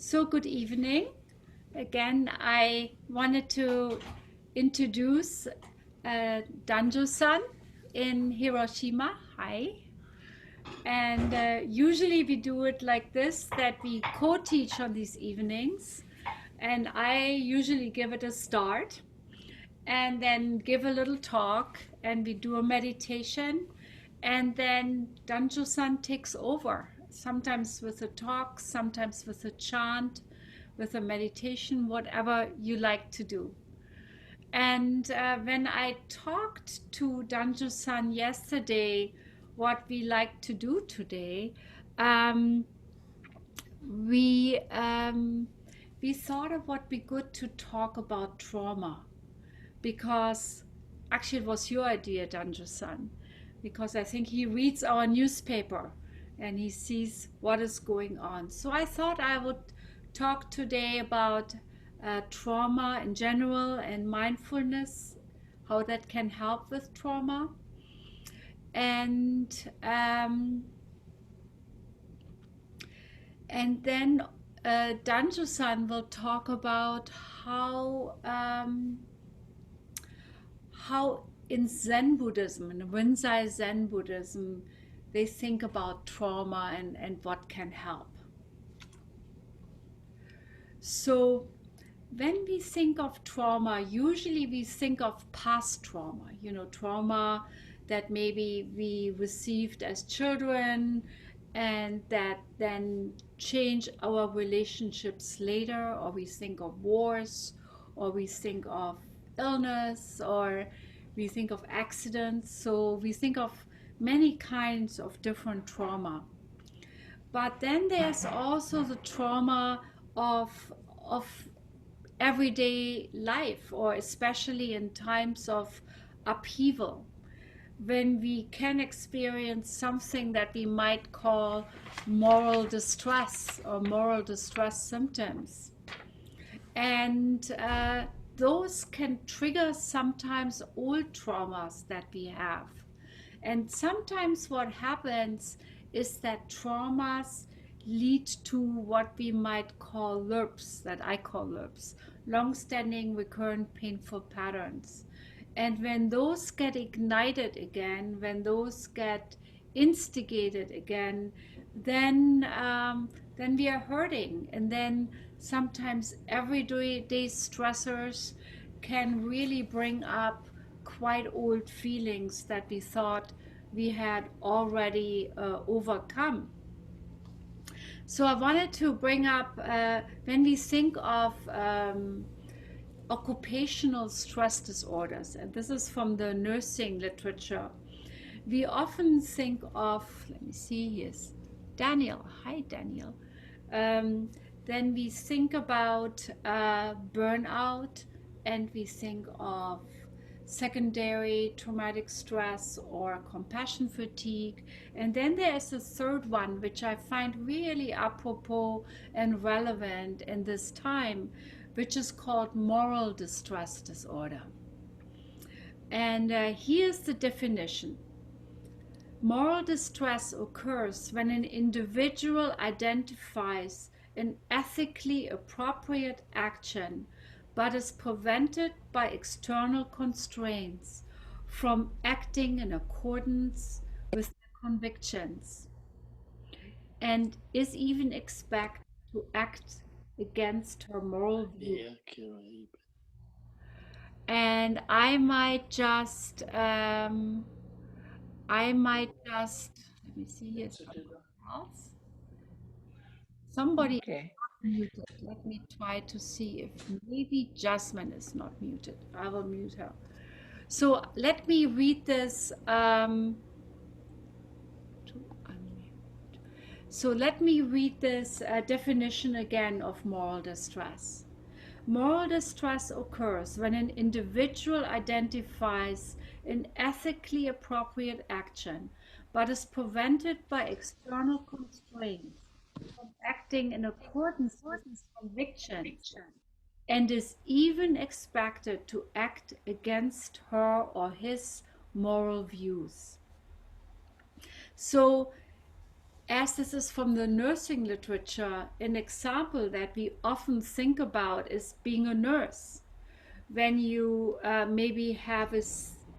So good evening. Again, I wanted to introduce Danjo-san in Hiroshima. Hi. And usually we do it like this, that we co-teach on these evenings. And I usually give it a start and then give a little talk and we do a meditation. And then Danjo-san takes over, sometimes with a talk, sometimes with a chant, with a meditation, whatever you like to do. And when I talked to Danjo-san yesterday, what we like to do today, um, we um, we thought it would be good to talk about trauma because actually it was your idea, Danjo-san, because I think he reads our newspaper and he sees what is going on. So I thought I would talk today about trauma in general and mindfulness, how that can help with trauma. And and then Danjo-san will talk about how in Zen Buddhism, in Rinzai Zen Buddhism, they think about trauma and what can help. So when we think of trauma, usually we think of past trauma, trauma that maybe we received as children and that then change our relationships later, or we think of wars, or we think of illness, or we think of accidents. So we think of many kinds of different trauma. But then there's also the trauma of everyday life, or especially in times of upheaval, when we can experience something that we might call moral distress or moral distress symptoms. And those can trigger sometimes old traumas that we have. And sometimes what happens is that traumas lead to what we might call LURPs, that I call LURPs, long-standing recurrent painful patterns. And when those get ignited again, when those get instigated again, then we are hurting. And then sometimes everyday stressors can really bring up quite old feelings that we thought we had already overcome. So I wanted to bring up when we think of occupational stress disorders, and this is from the nursing literature, we often think of, let me see, here's Daniel. Hi, Daniel. Then we think about burnout, and we think of secondary traumatic stress or compassion fatigue. And then there's a third one, which I find really apropos and relevant in this time, which is called moral distress disorder. And here's the definition. Moral distress occurs when an individual identifies an ethically appropriate action but is prevented by external constraints from acting in accordance with their convictions and is even expected to act against her moral view. And let me see here, something else. Somebody is Okay. not muted. Let me try to see if maybe Jasmine is not muted. I will mute her. So let me read this. To unmute. So let me read this definition again of moral distress. Moral distress occurs when an individual identifies an ethically appropriate action but is prevented by external constraints from acting in accordance with his convictions and is even expected to act against her or his moral views. So as this is from the nursing literature, an example that we often think about is being a nurse. When you maybe have a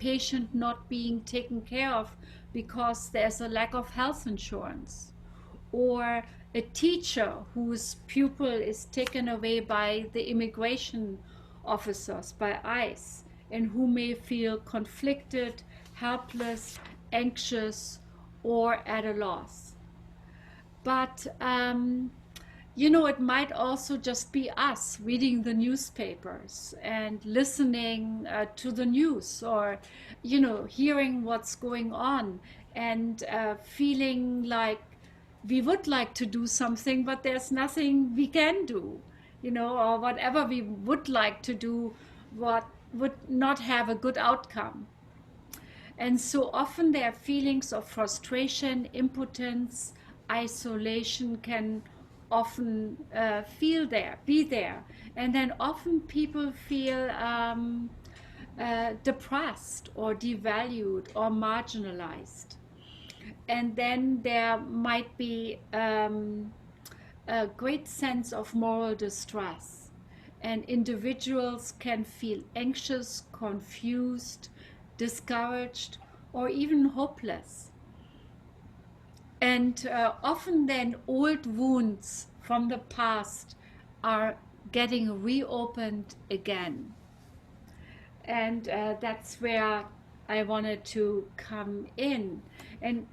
patient not being taken care of because there's a lack of health insurance, or a teacher whose pupil is taken away by the immigration officers, by ICE, and who may feel conflicted, helpless, anxious, or at a loss. But it might also just be us reading the newspapers and listening to the news, or hearing what's going on, and feeling like we would like to do something, but there's nothing we can do, or whatever we would like to do, what would not have a good outcome. And so often there are feelings of frustration, impotence, isolation can often be there. And then often people feel depressed or devalued or marginalized. And then there might be a great sense of moral distress. And individuals can feel anxious, confused, discouraged, or even hopeless. And often then old wounds from the past are getting reopened again. And that's where I wanted to come in. And,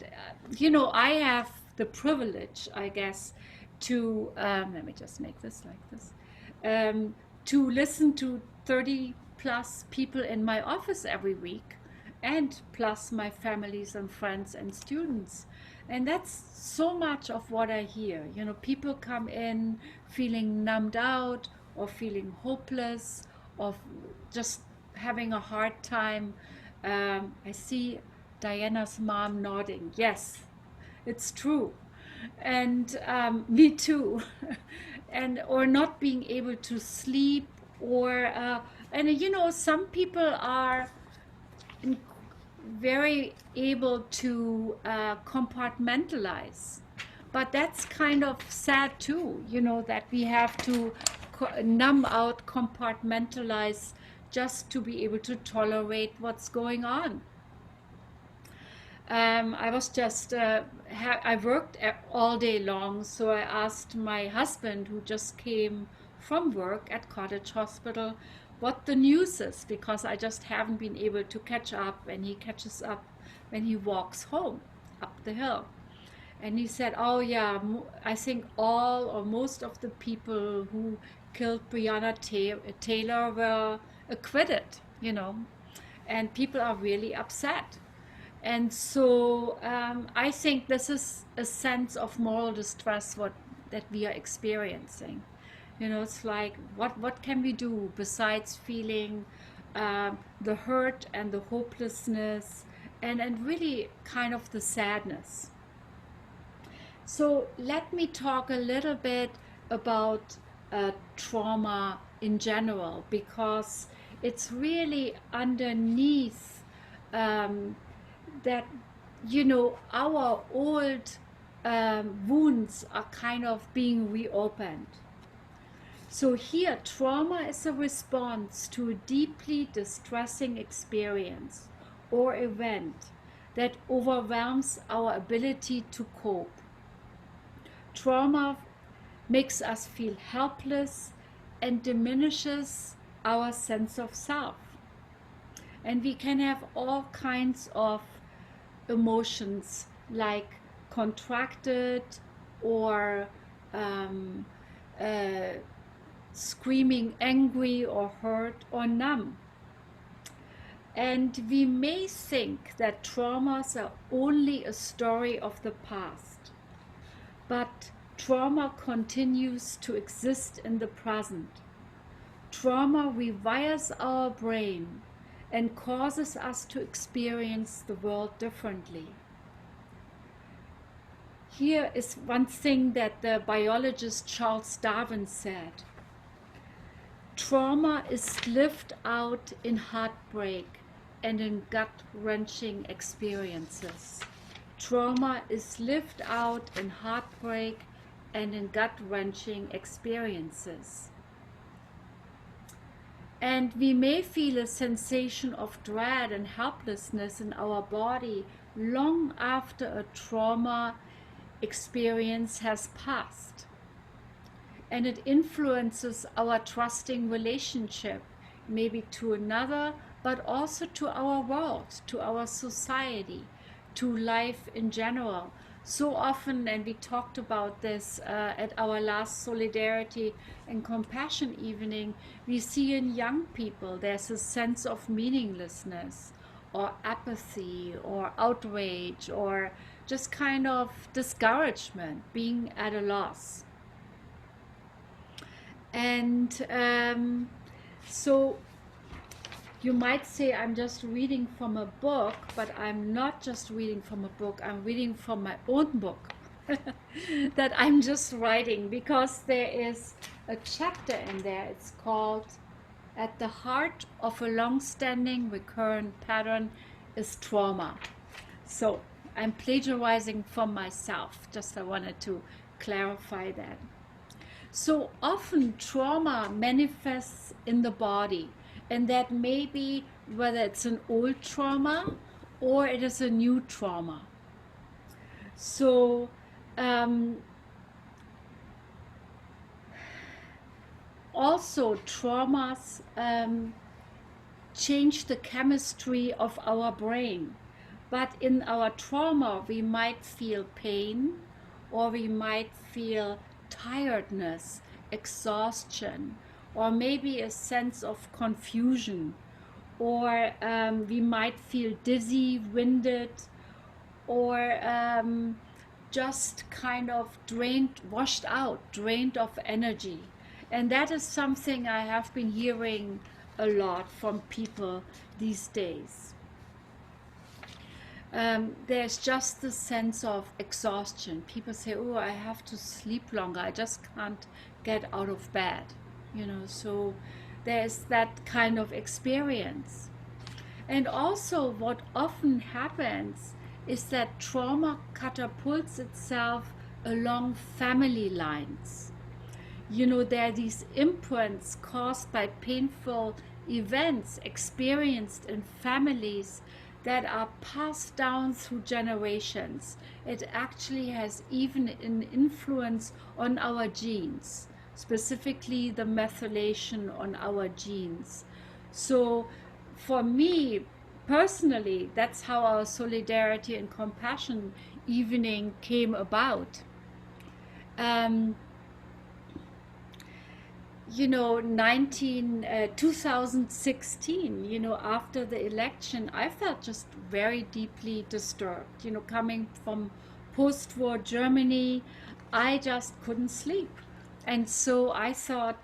I have the privilege, I guess, to, let me just make this like this, to listen to 30 plus people in my office every week, and plus my families and friends and students. And that's so much of what I hear. People come in feeling numbed out, or feeling hopeless, or just having a hard time. I see Diana's mom nodding. Yes, it's true. And me too. And or not being able to sleep, or and some people are very able to compartmentalize, but that's kind of sad too, that we have to numb out, compartmentalize, just to be able to tolerate what's going on. I was just, I worked all day long, so I asked my husband, who just came from work at Cottage Hospital, what the news is, because I just haven't been able to catch up, and he catches up when he walks home up the hill. And he said, oh yeah, I think all or most of the people who killed Breonna Taylor were acquitted, and people are really upset. And so I think this is a sense of moral distress that we are experiencing. It's like, what can we do besides feeling the hurt and the hopelessness, and really kind of the sadness. So let me talk a little bit about trauma in general, because it's really underneath that, our old wounds are kind of being reopened. So here, trauma is a response to a deeply distressing experience or event that overwhelms our ability to cope. Trauma makes us feel helpless and diminishes our sense of self. And we can have all kinds of emotions, like contracted, or screaming angry or hurt or numb. And we may think that traumas are only a story of the past, but trauma continues to exist in the present. Trauma rewires our brain and causes us to experience the world differently. Here is one thing that the biologist Charles Darwin said: trauma is lived out in heartbreak and in gut-wrenching experiences. Trauma is lived out in heartbreak and in gut-wrenching experiences. And we may feel a sensation of dread and helplessness in our body long after a trauma experience has passed. And it influences our trusting relationship, maybe to another, but also to our world, to our society, to life in general. So often, and we talked about this at our last Solidarity and Compassion evening, we see in young people there's a sense of meaninglessness or apathy or outrage or just kind of discouragement, being at a loss. And so you might say I'm just reading from a book, but I'm not just reading from a book, I'm reading from my own book that I'm just writing, because there is a chapter in there. It's called At the Heart of a Long-Standing Recurrent Pattern is Trauma. So I'm plagiarizing from myself, just I wanted to clarify that. So often trauma manifests in the body, and that may be whether it's an old trauma or it is a new trauma. So also traumas change the chemistry of our brain. But in our trauma, we might feel pain, or we might feel tiredness, exhaustion, or maybe a sense of confusion, or we might feel dizzy, winded, or just kind of drained, washed out, drained of energy. And that is something I have been hearing a lot from people these days. There's just the sense of exhaustion. People say, oh, I have to sleep longer. I just can't get out of bed. So there's that kind of experience. And also what often happens is that trauma catapults itself along family lines. There are these imprints caused by painful events experienced in families that are passed down through generations. It actually has even an influence on our genes, specifically the methylation on our genes. So for me personally, that's how our Solidarity and Compassion evening came about. 2016, after the election, I felt just very deeply disturbed. Coming from post-war Germany, I just couldn't sleep. And so I thought,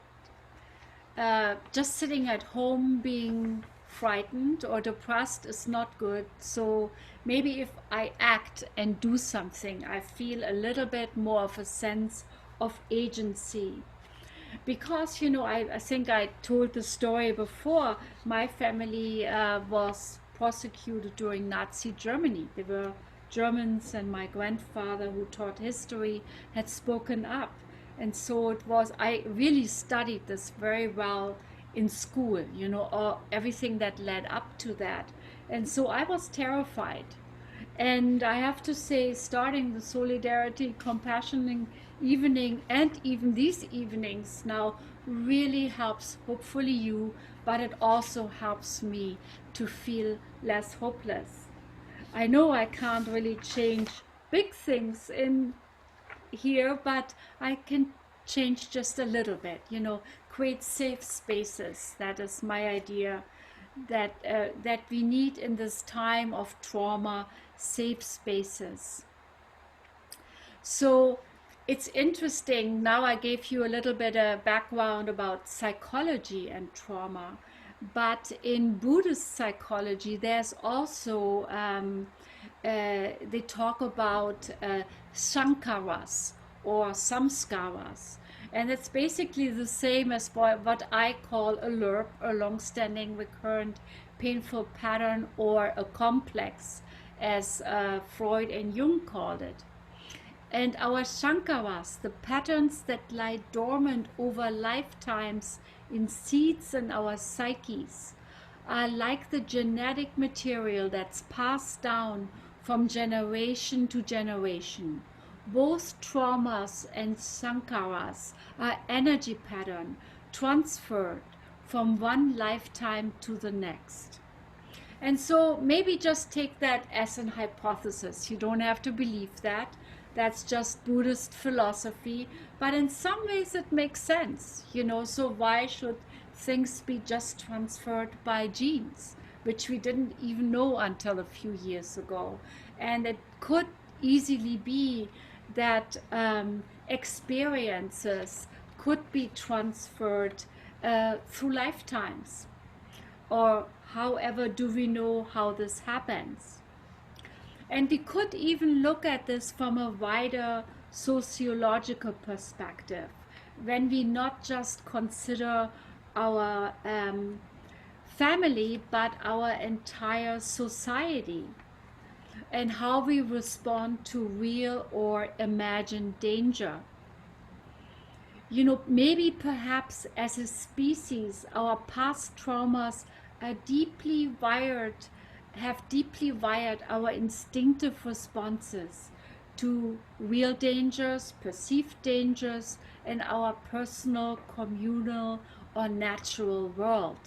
just sitting at home being frightened or depressed is not good. So maybe if I act and do something, I feel a little bit more of a sense of agency. Because, I think I told the story before, my family was prosecuted during Nazi Germany. There were Germans, and my grandfather, who taught history, had spoken up. And so I really studied this very well in school, or everything that led up to that. And so I was terrified. And I have to say, starting the Solidarity, Compassion evening, and even these evenings now, really helps, hopefully you, but it also helps me to feel less hopeless. I know I can't really change big things in here, but I can change just a little bit, create safe spaces. That is my idea, that we need in this time of trauma, safe spaces. So it's interesting. Now I gave you a little bit of background about psychology and trauma, but in Buddhist psychology, there's also, they talk about sankaras or samskaras. And it's basically the same as what I call a LURP, a long-standing recurrent painful pattern, or a complex. as Freud and Jung called it. And our shankaras, the patterns that lie dormant over lifetimes in seeds in our psyches, are like the genetic material that's passed down from generation to generation. Both traumas and sankaras are energy pattern transferred from one lifetime to the next. And so maybe just take that as an hypothesis. You don't have to believe that. That's just Buddhist philosophy. But in some ways it makes sense, so why should things be just transferred by genes, which we didn't even know until a few years ago? And it could easily be that experiences could be transferred through lifetimes. Or however do we know how this happens? And we could even look at this from a wider sociological perspective, when we not just consider our family, but our entire society, and how we respond to real or imagined danger. Maybe perhaps as a species, our past traumas are have deeply wired our instinctive responses to real dangers, perceived dangers, in our personal, communal, or natural world.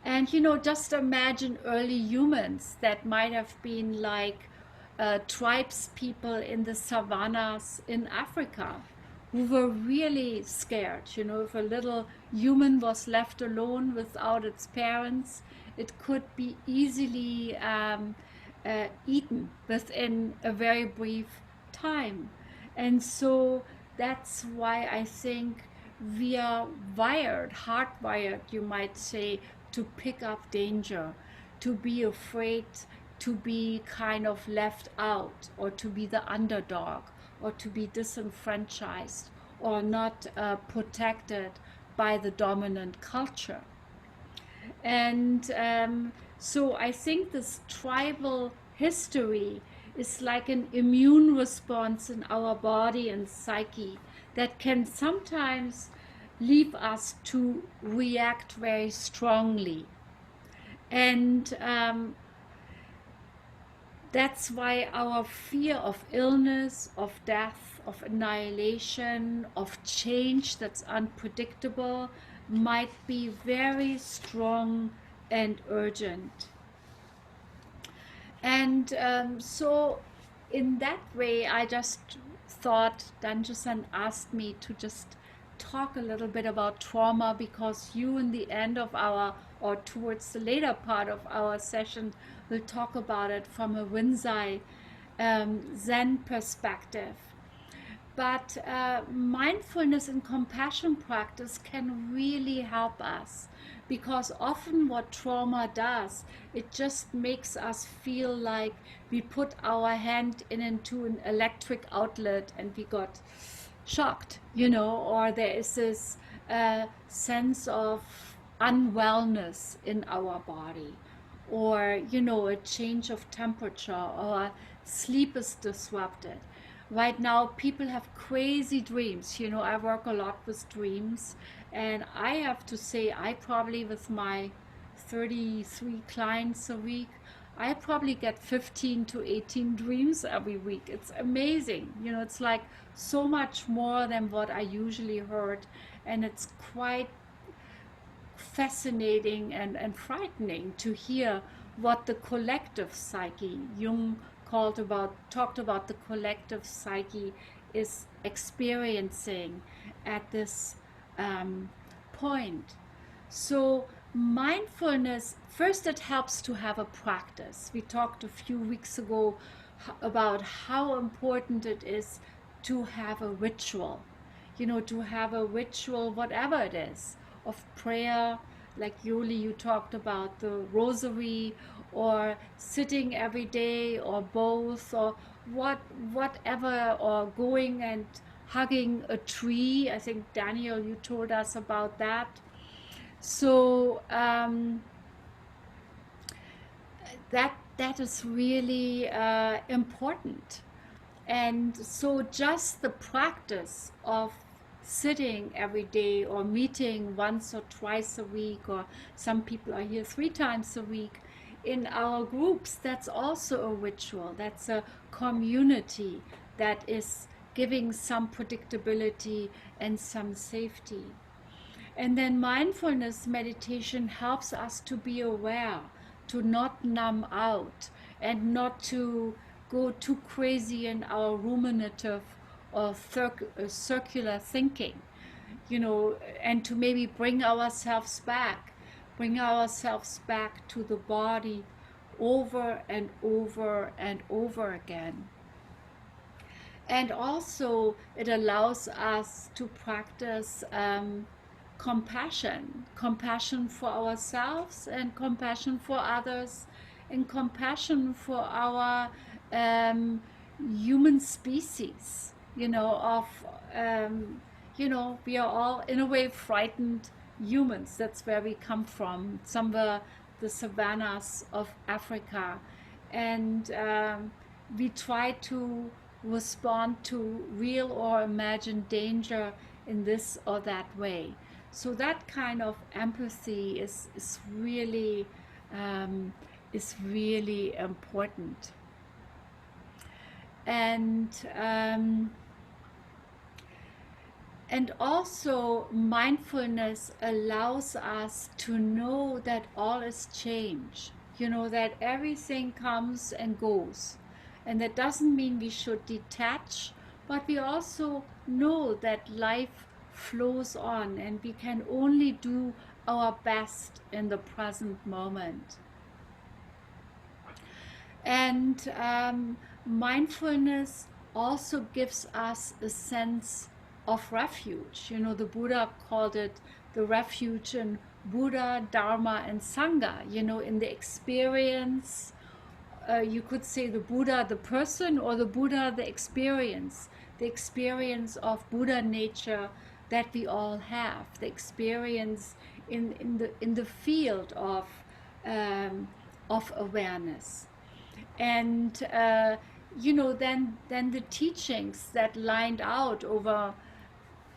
And just imagine early humans that might have been like tribes people in the savannas in Africa, who were really scared. If a little human was left alone without its parents, it could be easily eaten within a very brief time. And so that's why I think we are hardwired, you might say, to pick up danger, to be afraid, to be kind of left out, or to be the underdog, or to be disenfranchised, or not protected by the dominant culture. And so I think this tribal history is like an immune response in our body and psyche that can sometimes leave us to react very strongly. And that's why our fear of illness, of death, of annihilation, of change that's unpredictable might be very strong and urgent. And so in that way, I just thought Danjo-san asked me to just talk a little bit about trauma, because you in the end of or towards the later part of our session will talk about it from a Rinzai Zen perspective. But mindfulness and compassion practice can really help us, because often what trauma does, it just makes us feel like we put our hand into an electric outlet and we got shocked, or there is this sense of unwellness in our body, or a change of temperature, or sleep is disrupted. Right now people have crazy dreams. I work a lot with dreams, and I have to say, I probably, with my 33 clients a week, I probably get 15 to 18 dreams every week. It's amazing. It's like so much more than what I usually heard. And it's quite fascinating and frightening to hear what the collective psyche, Jung talked about the collective psyche, is experiencing at this point. So mindfulness, first, it helps to have a practice. We talked a few weeks ago about how important it is to have a ritual, to have a ritual, whatever it is, of prayer, like Yoli, you talked about the rosary, or sitting every day, or both, or whatever, or going and hugging a tree. I think, Daniel, you told us about that. So that that is really important. And so just the practice of sitting every day or meeting once or twice a week, or some people are here 3 times a week in our groups, that's also a ritual. That's a community that is giving some predictability and some safety. And then mindfulness meditation helps us to be aware, to not numb out, and not to go too crazy in our ruminative or circular thinking, and to maybe bring ourselves back to the body over and over and over again. And also, it allows us to practice compassion for ourselves and compassion for others and compassion for our human species, we are all in a way frightened humans. That's where we come from, somewhere the savannas of Africa. And we try to respond to real or imagined danger in this or that way. So that kind of empathy is really important. And also, mindfulness allows us to know that all is change, that everything comes and goes. And that doesn't mean we should detach, but we also know that life flows on and we can only do our best in the present moment. And mindfulness also gives us a sense of refuge. The Buddha called it the refuge in Buddha, Dharma, and Sangha. In the experience, you could say the Buddha, the person, or the Buddha, the experience of Buddha nature that we all have, the experience in the field of awareness. And then the teachings that lined out over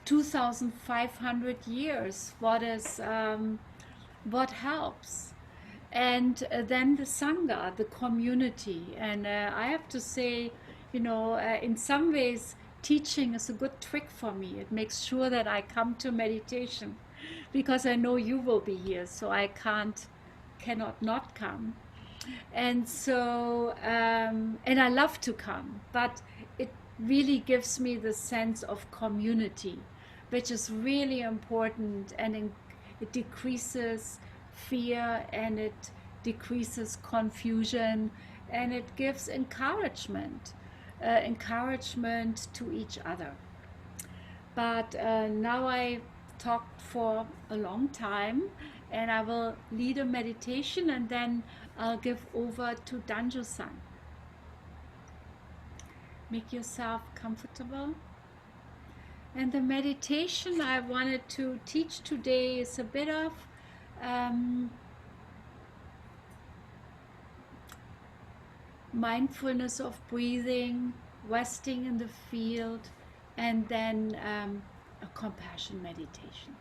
2,500 years, what helps. And then the Sangha, the community. And I have to say, in some ways, teaching is a good trick for me. It makes sure that I come to meditation because I know you will be here, so I cannot not come. And so, and I love to come, but it really gives me the sense of community, which is really important, and it decreases fear, and it decreases confusion, and it gives encouragement to each other. But now I talked for a long time, and I will lead a meditation, and then I'll give over to Danjo-san. Make yourself comfortable. And the meditation I wanted to teach today is a bit of mindfulness of breathing, resting in the field, and then a compassion meditation.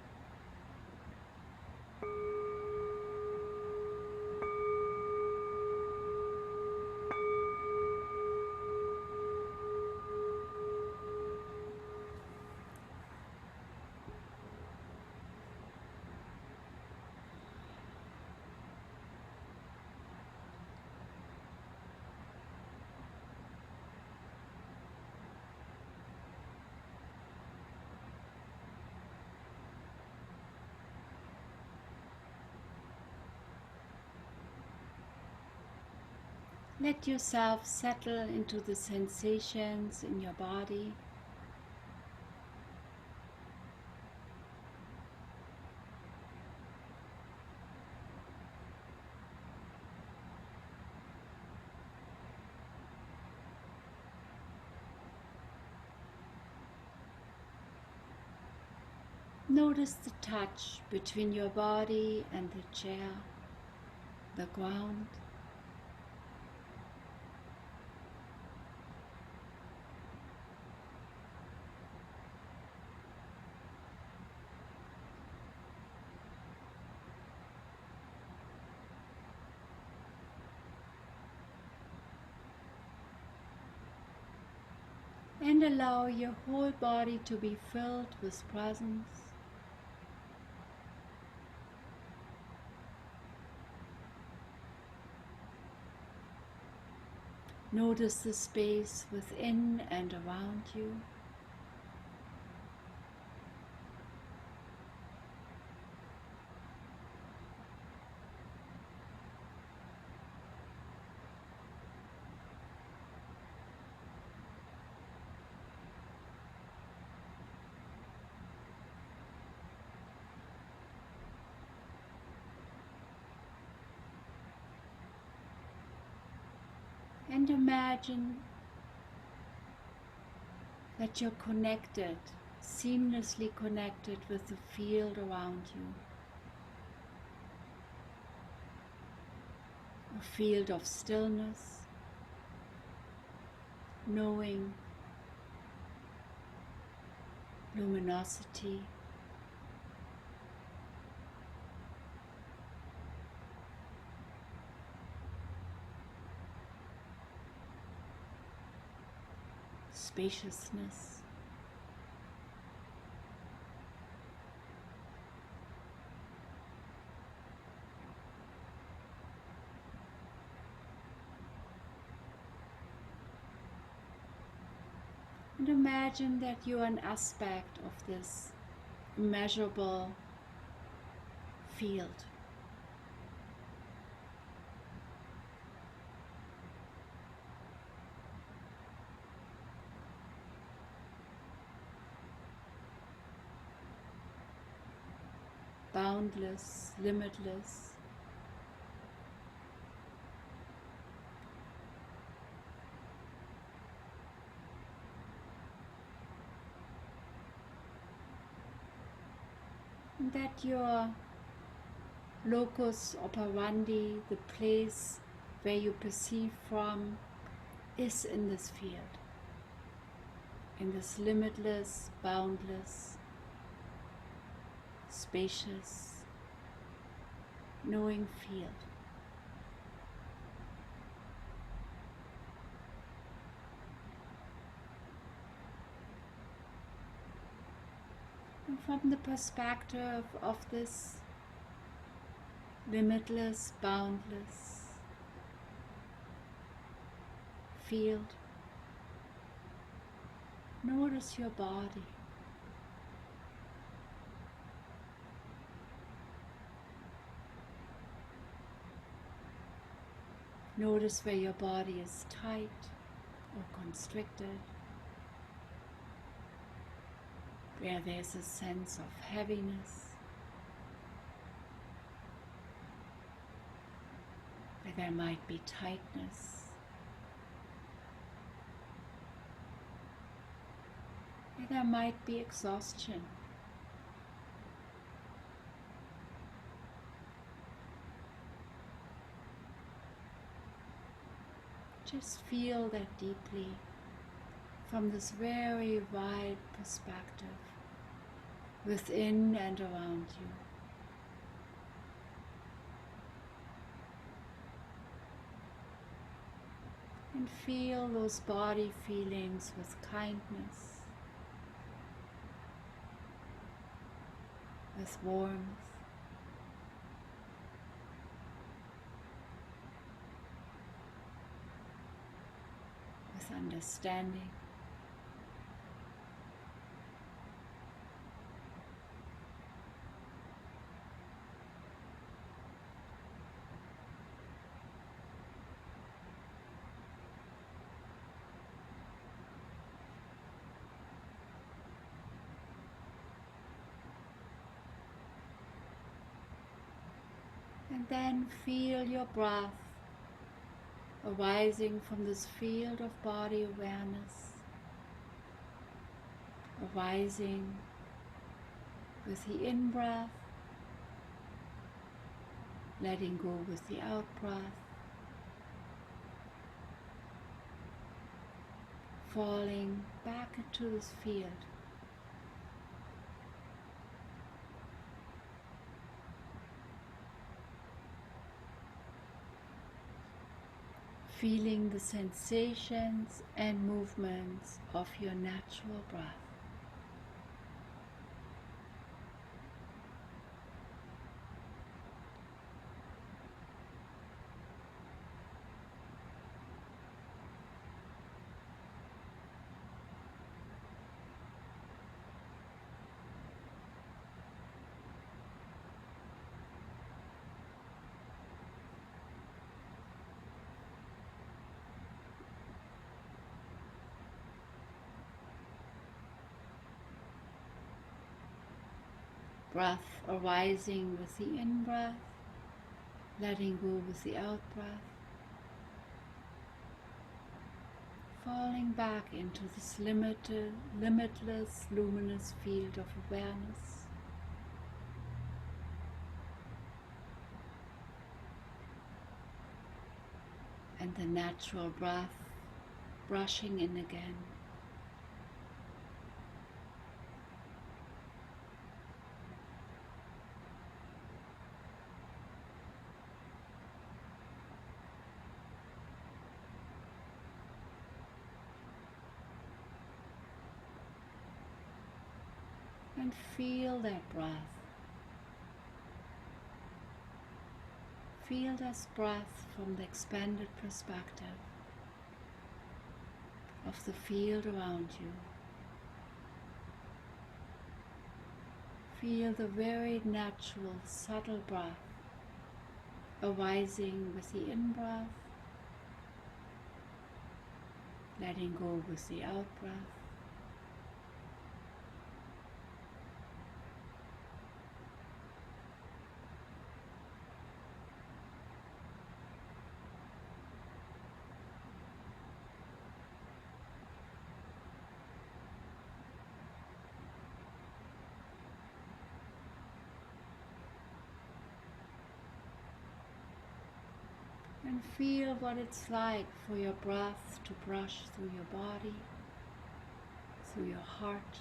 Let yourself settle into the sensations in your body. Notice the touch between your body and the chair, the ground. and allow your whole body to be filled with presence. Notice the space within and around you. And imagine that you're connected, seamlessly connected with the field around you. A field of stillness, knowing, luminosity, spaciousness. And imagine that you are an aspect of this immeasurable field. Boundless, limitless. And that your locus operandi, the place where you perceive from, is in this field, in this limitless, boundless, spacious, knowing field. And from the perspective of this limitless, boundless field, notice your body. Notice where your body is tight or constricted, where there's a sense of heaviness, where there might be tightness, where there might be exhaustion. Just feel that deeply from this very wide perspective within and around you. And feel those body feelings with kindness, with warmth, with understanding. And then feel your breath arising from this field of body awareness, arising with the in-breath, letting go with the out-breath, falling back into this field. feeling the sensations and movements of your natural breath. Breath arising with the in-breath, letting go with the out-breath, falling back into this limitless, luminous field of awareness. And the natural breath brushing in again. And feel that breath. Feel this breath from the expanded perspective of the field around you. Feel the very natural, subtle breath arising with the in-breath, letting go with the out-breath. And feel what it's like for your breath to brush through your body, through your heart.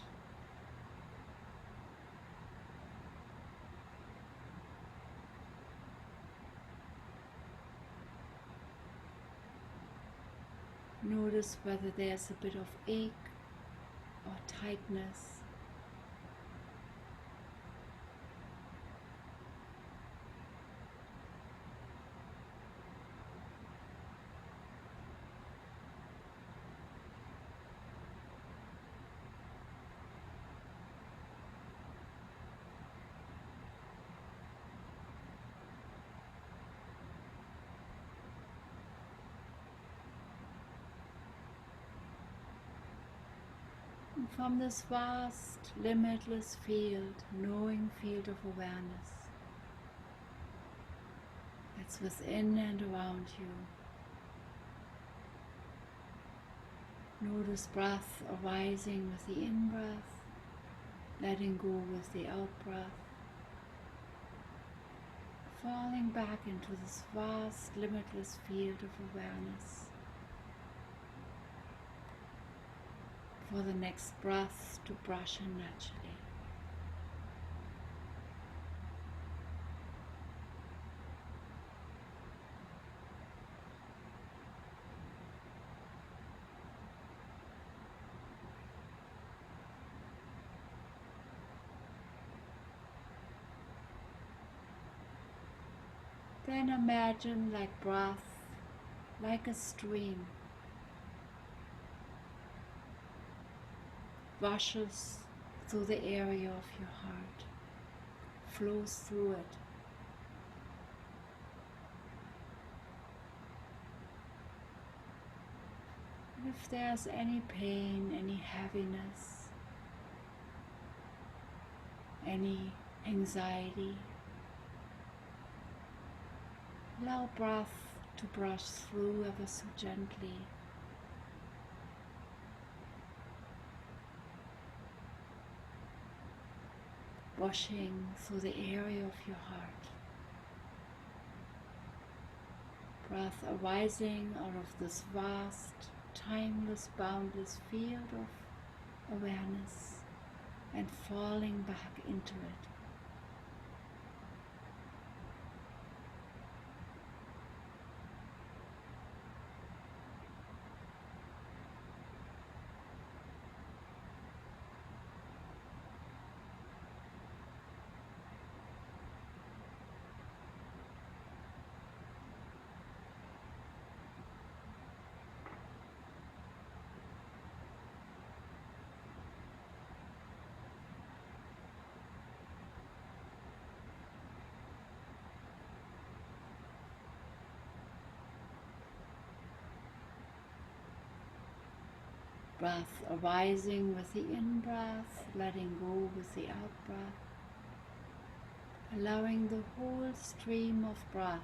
Notice whether there's a bit of ache or tightness. And from this vast, limitless field, knowing field of awareness that's within and around you, notice breath arising with the in-breath, letting go with the out-breath, falling back into this vast, limitless field of awareness for the next breath to brush in naturally. Then imagine like breath, like a stream, rushes through the area of your heart, flows through it. And if there's any pain, any heaviness, any anxiety, allow breath to brush through ever so gently. Washing through the area of your heart. Breath arising out of this vast, timeless, boundless field of awareness and falling back into it. Breath arising with the in-breath, letting go with the out-breath, allowing the whole stream of breath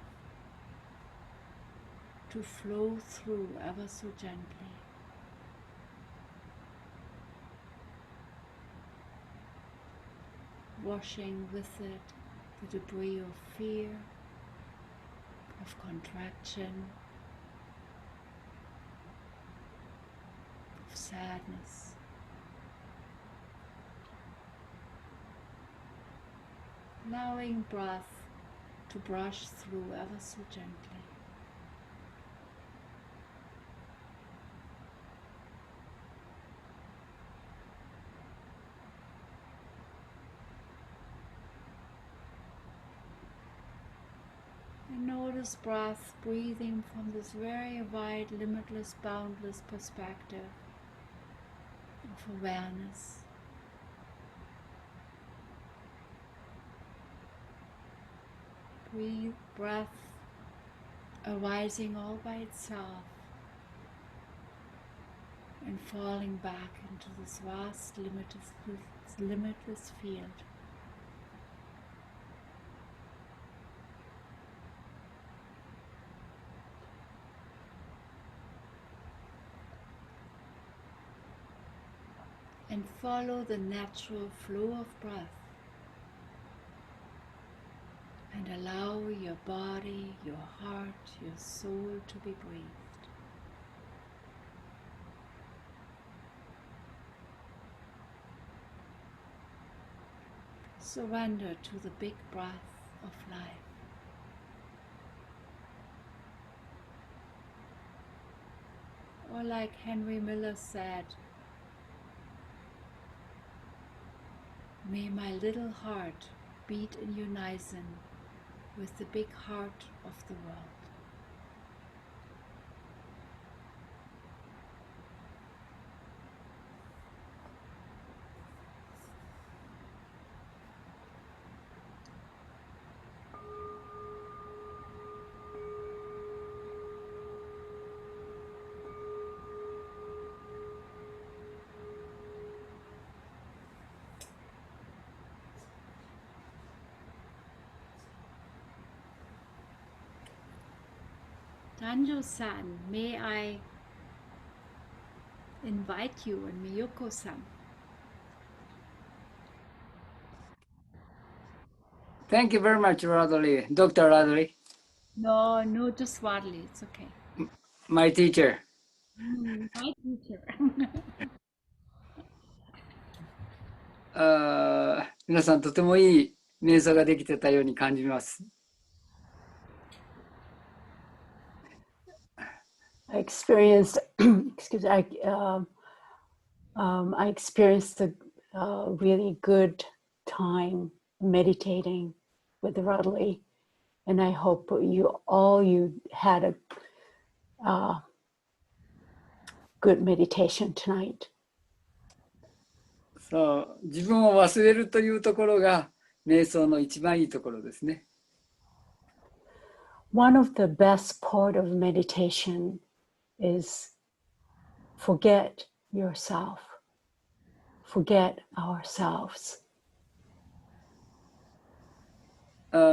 to flow through ever so gently. Washing with it the debris of fear, of contraction, of sadness. Allowing breath to brush through ever so gently. And notice breath breathing from this very wide, limitless, boundless perspective of awareness. Breath arising all by itself and falling back into this vast, limitless field. And follow the natural flow of breath. And allow your body, your heart, your soul to be breathed. Surrender to the big breath of life. Or like Henry Miller said, may my little heart beat in unison with the big heart of the world. Danjo-san, may I invite you, and Miyoko-san? Thank you very much, Radhule. Dr. Radhule. No, just Wadley, it's okay. My teacher. My teacher. 皆さんとてもいい瞑想ができてたように感じます。I experienced, excuse me, I experienced a really good time meditating with Radley, and I hope you had a good meditation tonight. そう、自分を忘れるというところが瞑想の一番いいところですね。One of the best part of meditation is forget yourself, forget ourselves.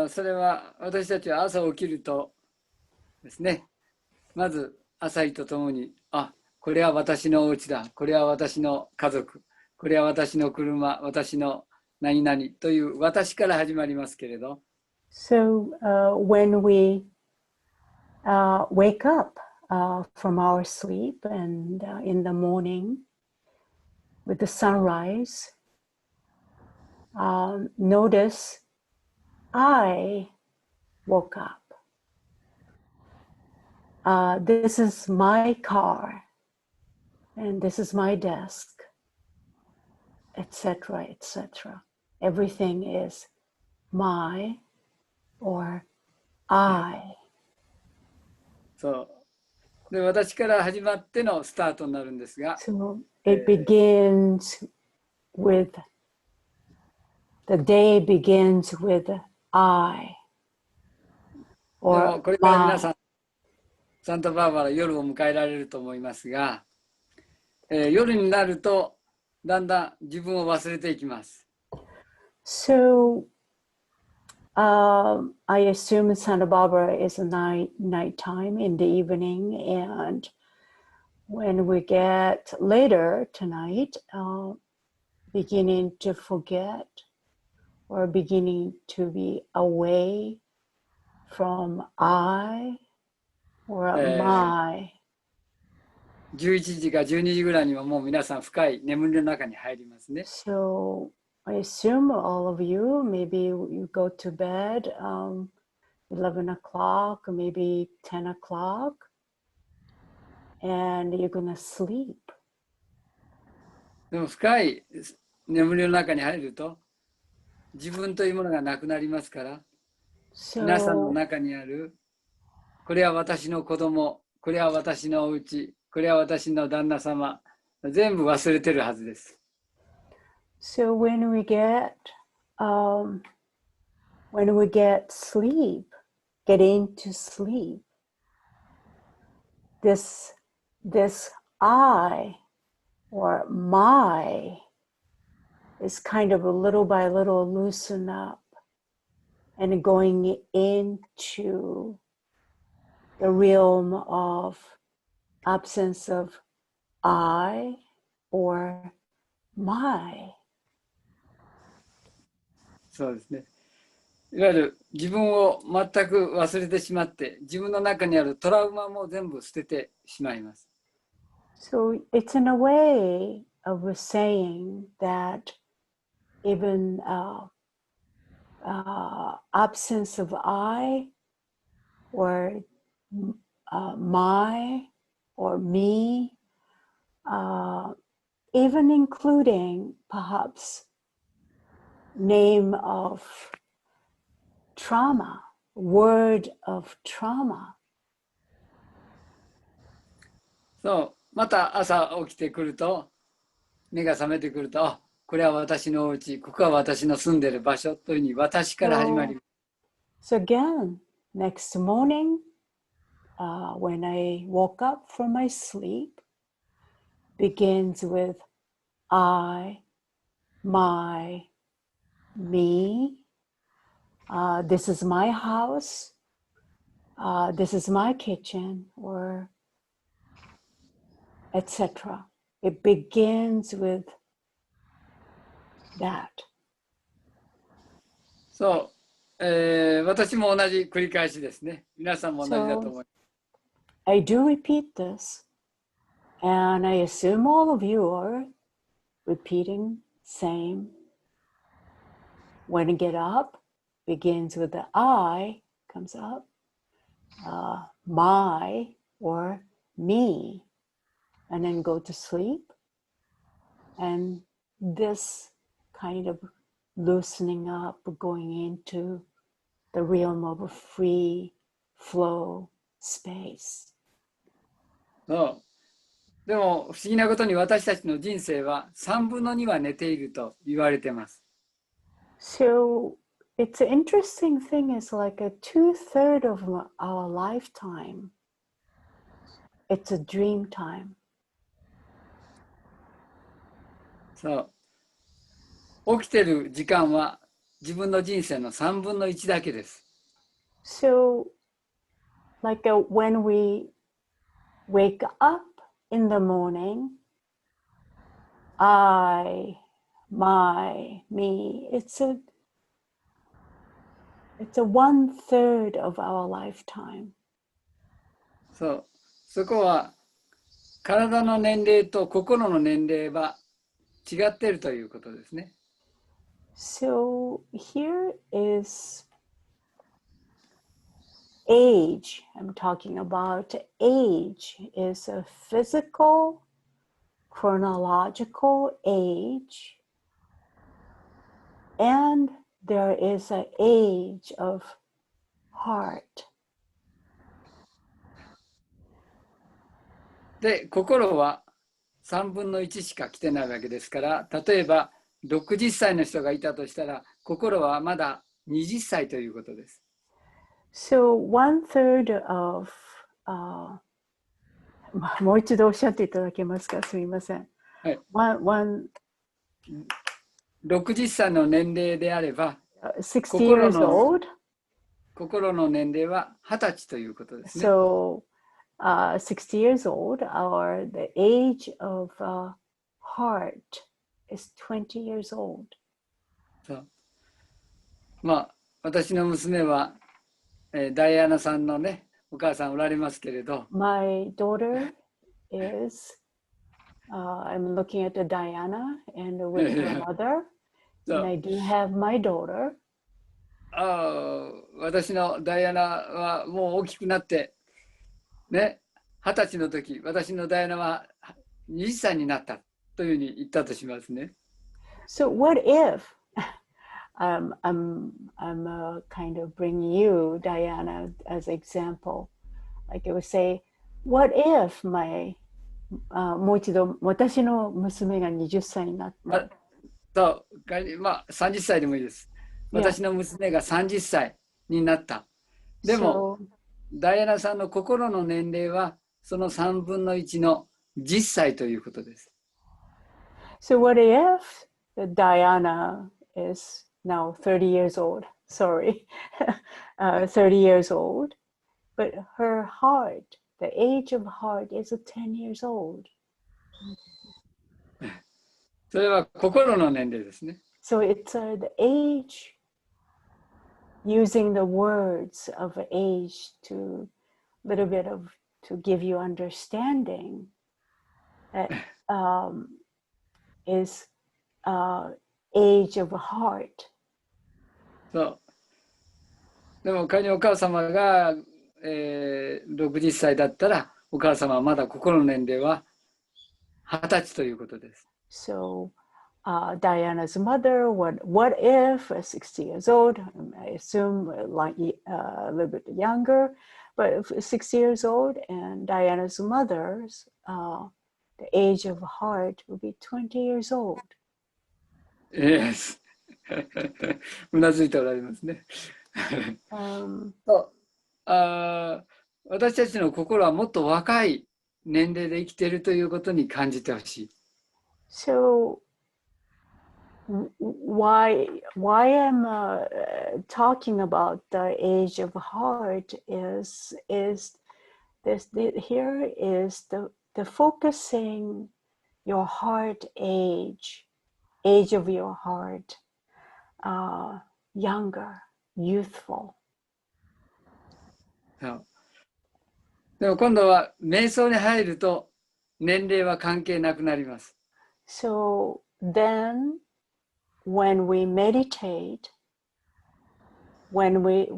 それは私たちは朝起きるとですね、まず朝日とともに、これは私のお家だ、これは私の家族、これは私の車、私の何々という私から始まりますけれど。So when we wake up from our sleep and in the morning with the sunrise, notice I woke up. This is my car, and this is my desk, etc., etc. Everything is my or I. そうで、私から始まってのスタートになるんですが。So it begins with, the day begins with I. でもこれから皆さん、サンタバーバラ夜を迎えられると思いますが、夜になるとだんだん自分を忘れていきます。So I assume Santa Barbara is a nighttime in the evening, and when we get later tonight, beginning to forget or beginning to be away from I or my. 11時か12時ぐらいにはもう皆さん深い眠りの中に入りますね。So I assume all of you, maybe you go to bed 11 o'clock, maybe 10 o'clock, and you're gonna sleep. でも深い眠りの中に入ると自分というものがなくなりますから、皆さんの So 中にあるこれは私の子供、これは私のお家、これは私の旦那様、全部忘れてるはずです。So when we get sleep, get into sleep, this I or my is kind of a little by little loosen up and going into the realm of absence of I or my. そうですね。いわゆる自分を全く忘れてしまって、自分の中にあるトラウマも全部捨ててしまいます。So it's in a way of saying that even absence of I or my or me, even including perhaps name of trauma, word of trauma. そう、また朝起きてくると、目が覚めてくると、あ、これは私のお家、ここは私の住んでる場所というふうに私から始まります。So again, next morning, when I woke up from my sleep, begins with I, my, me. This is my house. This is my kitchen, or etc. It begins with that. そう、私も同じ繰り返しですね。皆さんも同じだと思います。I do repeat this, and I assume all of you are repeating same. When you get up, begins with the I, comes up, my or me, and then go to sleep. And this kind of loosening up, going into the realm of a free flow space. そう。でも不思議なことに私たちの人生は3分の2は寝ていると言われています。So it's an interesting thing is like a 2/3 of our lifetime. It's a dream time. そう。起きてる時間は自分の人生の3分の1だけです。So like when we wake up in the morning, I, my, me, it's a 1/3 of our lifetime. そう。そこは体の年齢と心の年齢は違っているということですね。So here is age. I'm talking about age is a physical, chronological age, and there is an age of heart. で、心は3分の1しか来てないわけですから、例えば60歳の人がいたとしたら、心はまだ20歳ということです。So 1/3 of もう一度おっしゃっていただけますか？すみません。はい、 One, 60歳の年齢であれば、60心 years の old. 心の年齢は20歳ということですね。So, 60 years old, or the age of heart is 20 years old. そう、まあ、私の娘は、ダイアナさんのね、お母さんおられますけれど、My daughter is, I'm looking at Diana and with her mother, そ and う、 I do have my daughter. 私のダイアナはもう大きくなって、ね、20歳の時、私のダイアナは20歳になったというふうに言ったとしますね。So what if I'm kind of bringing you, Diana, as example. Like it would say, what if my もう一度私の娘が20歳になって、そう、まあ、30歳でもいいです。Yeah. 私の娘が30歳になった。でも、So, ダイアナさんの心の年齢はその3分の1の10歳ということです。so what if Diana is now 30 years old? Sorry, 30 years old, but her heart, the age of heart is 10 years old. それは心の年齢ですね。So it's the age, using the words of age to little bit of to give you understanding that is age of heart. そう。でも仮にお母様が、60歳だったら、お母様はまだ心の年齢は20歳ということです。So Diana's mother, what if 60 years old? I assume like a little bit younger, but 60 years old, and Diana's mother's the age of heart will be 20 years old. Yes. うなずいておられますね。私たちの心はもっと若い年齢で生きているということに感じてほしい。So why I'm talking about the age of heart is this here is the focusing your heart age of your heart, younger, youthful. でも今度は瞑想に入ると年齢は関係なくなります。So then when we meditate, when we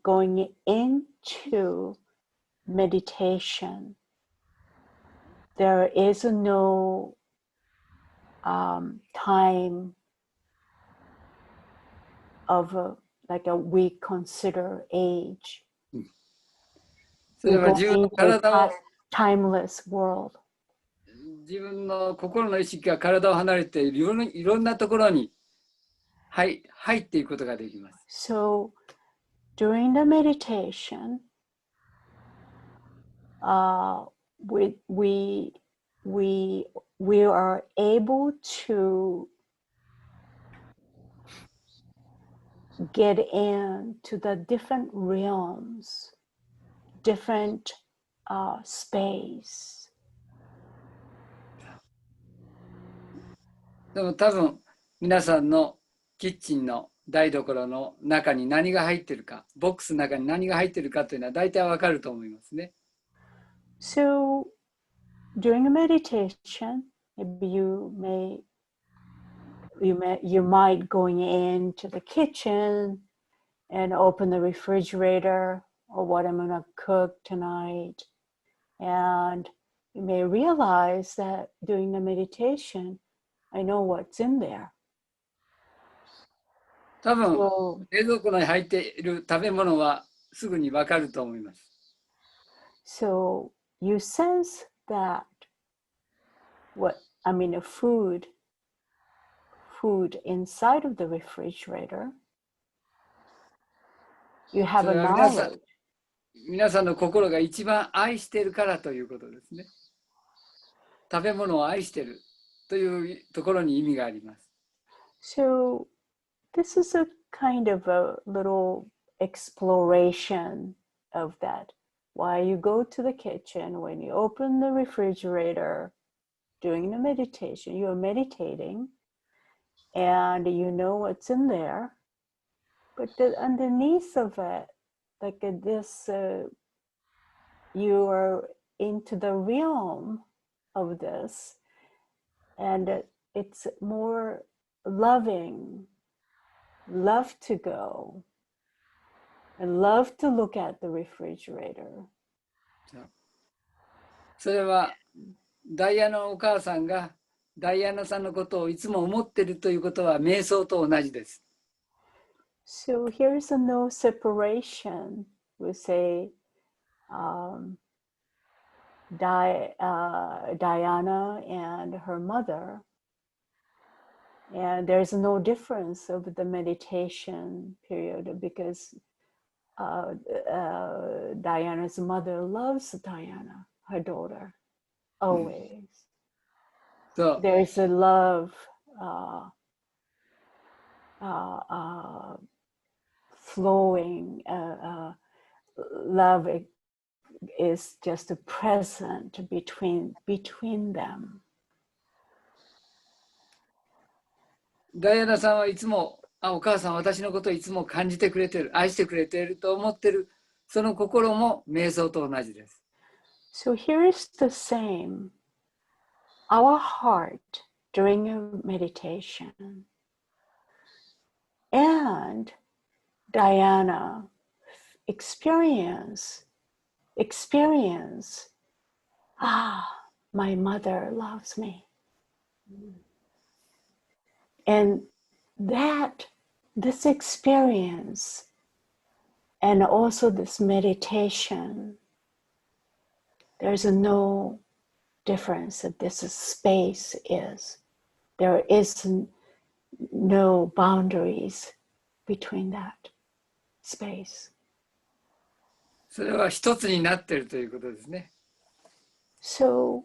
going into meditation, there is no time of like we consider age. それ We は go 自分の into a 体を timeless world. 自分の心の意識が体を離れていろんなところに入っていくことができます。So during the meditation, we are able to get into the different realms, different space. でも多分皆さんのキッチンの台所の中に何が入っているか、ボックスの中に何が入っているかというのは大体わかると思いますね。So during a meditation, maybe you might going into the kitchen and open the refrigerator or what I'm gonna cook tonight, and you may realize that during the meditation, I know what's in there. 多分 So, 冷蔵庫に入っている食べ物はすぐにわかると思います。so you sense that the food inside of the refrigerator, you have そ a れは knowledge. 皆さんの心が一番愛しているからということですね。食べ物を愛しているというところに意味があります。So this is a kind of a little exploration of that. Why you go to the kitchen, when you open the refrigerator, doing the meditation, you're meditating and you know what's in there, but underneath of it, like this, you are into the realm of this, and it's more loving, love to go, and love to look at the refrigerator. それはダイアナのお母さんがダイアナさんのことをいつも思っているということは瞑想と同じです。So here's a no separation. We say Diana and her mother, and there's no difference of the meditation period because Diana's mother loves Diana, her daughter, always. So, There's a love, flowing, love is just present between them. ダイアナさんはいつもお母さんは私のことをいつも感じてくれている、愛してくれていると思っている、その心も瞑想と同じです。So here is the same. Our heart during a meditation and Diana experience, my mother loves me. And this experience and also this meditation, there's no difference that this space is. There is no boundaries between that space. それは一つになっているということですね。So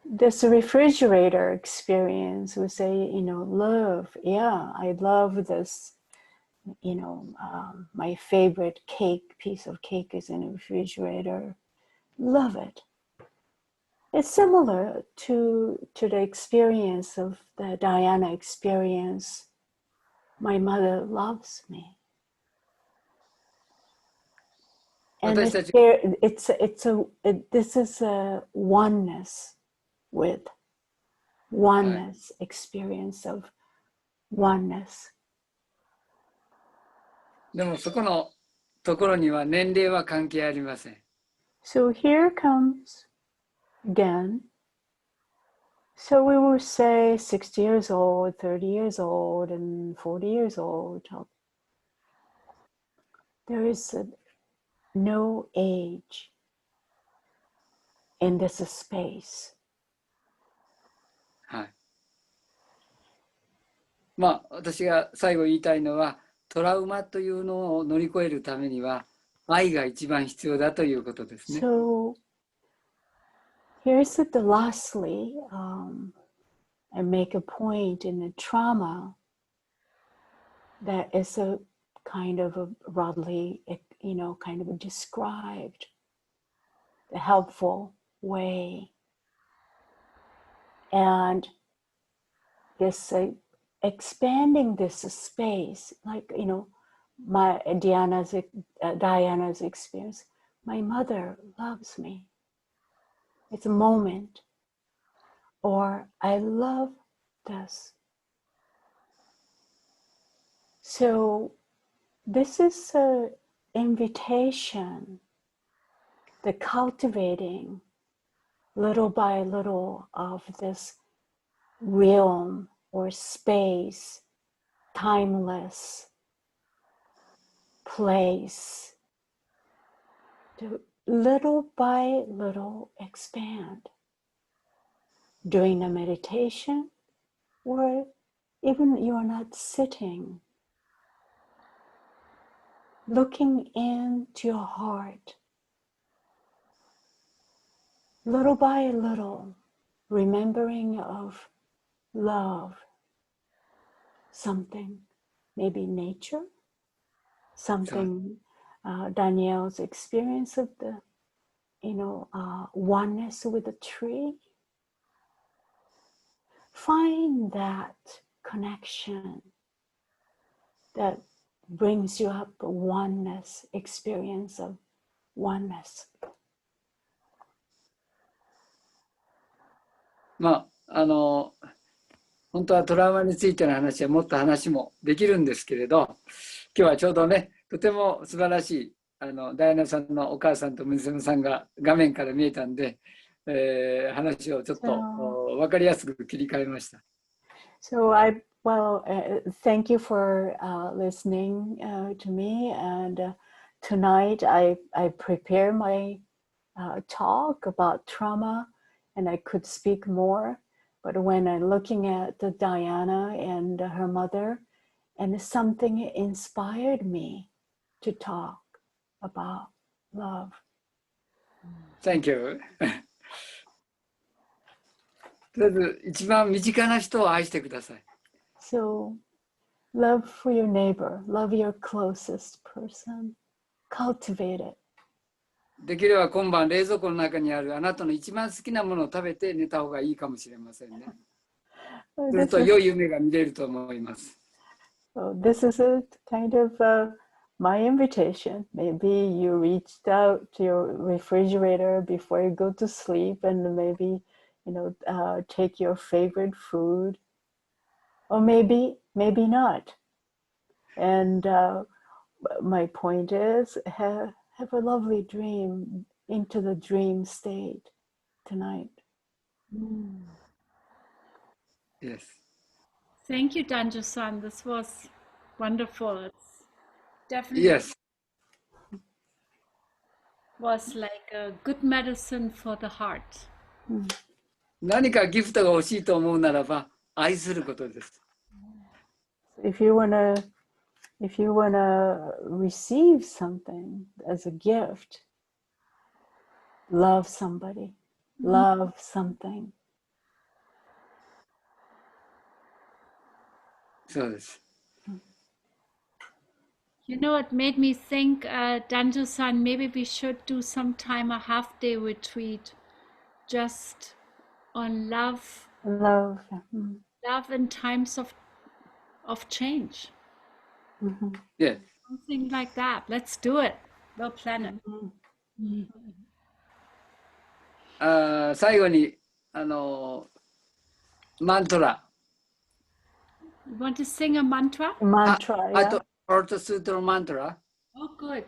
this refrigerator experience would say, love. Yeah, I love this. My favorite piece of cake is in a refrigerator. Love it. It's similar to the experience of the Diana experience. My mother loves me. And this is a oneness with oneness, experience of oneness. でもそこのところには年齢は関係ありません。So here comes again. So we will say 60 years old, 30 years old, and 40 years old. There is no age in this space. はい。まあ私が最後言いたいのは、トラウマというのを乗り越えるためには愛が一番必要だということですね。So here's the lastly, I make a point in the trauma that is a kind of a broadly, kind of described the helpful way. And this expanding this space, like, my Diana's experience, my mother loves me. It's a moment. Or I love this. So this is an invitation, the cultivating little by little of this realm or space, timeless place, to little by little expand. Doing a meditation, or even you are not sitting, looking into your heart, little by little, remembering of love, something, maybe nature, something, Danielle's experience of the, oneness with a tree. Find that connection that brings you up a oneness, experience of oneness. まあ、本当はトラウマについての話はもっと話もできるんですけれど、今日はちょうどね、とても素晴らしいダイアナさんのお母さんと娘さんが画面から見えたんで、話をちょっと分かりやすく切り替えました。So thank you for listening to me. And tonight I prepare my talk about trauma, and I could speak more. But when I'm looking at Diana and her mother, and something inspired me to talk about love. Thank you. とりあえず一番身近な人を愛してください。So, love for your neighbor, love your closest person, cultivate it. できれば今晩冷蔵庫の中にあるあなたの一番好きなものを食べて寝た方がいいかもしれませんね。すると良い夢が見れると思います。So this is a kind of my invitation. Maybe you reached out to your refrigerator before you go to sleep, and maybe take your favorite food, or maybe not. And my point is, have a lovely dream, into the dream state tonight. Yes. Thank you, Danjo-san. This was wonderful. It's definitely Yes. was like a good medicine for the heart. 何かギフトが欲しいと思うならば、愛することです。If you wanna receive something as a gift, love somebody, love something. そうです。You know, it made me think, Danjo-san, maybe we should do sometime a half-day retreat just on love Love. in times of change. Yes. Something like that. Let's do it. We'll plan it. 最後にマントラ。You want to sing a mantra? Mantra, あ yeah. と、オルトスートのマントラ。Oh, good.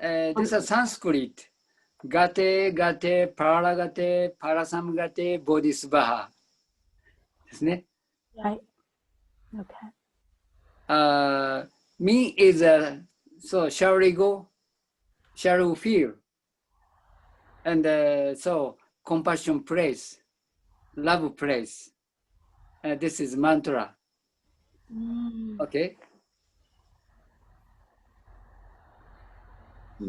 This is Sanskrit. ガテ、ガテ、パラガテ、パラサムガテ、ボディスバハですね。Right. Okay. Me is so shall we go? Shall we feel? And so compassion place, love place. This is mantra. Okay. No.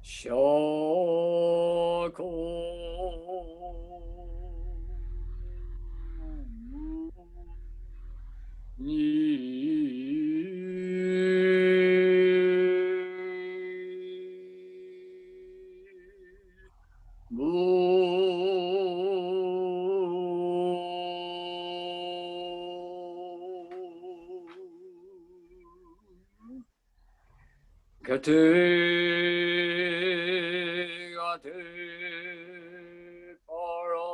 Shako. Gate, gate, paragate,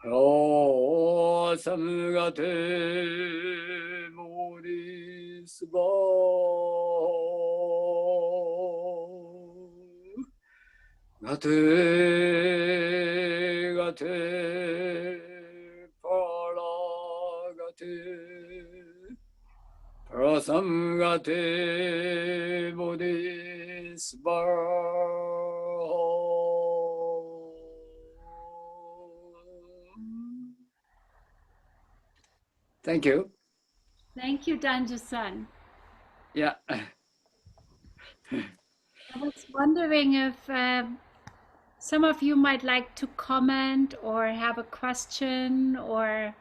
rasamgate, bodhisva. Gate, gate, paragate. Prasamgate bodhisva. Thank you. Thank you, Danjo-san. Yeah. I was wondering if some of you might like to comment or have a question or,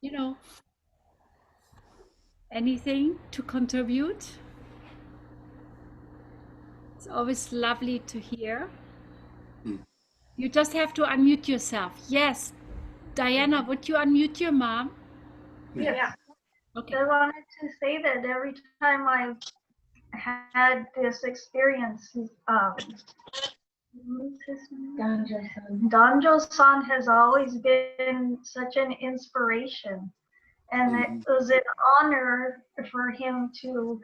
you know, anything to contribute. It's always lovely to hear. You just have to unmute yourself. Yes. Diana, would you unmute your mom? Yeah. Okay. I wanted to say that every time I've had this experience, what's his name? Danjo-san has always been such an inspiration. And it was an honor for him to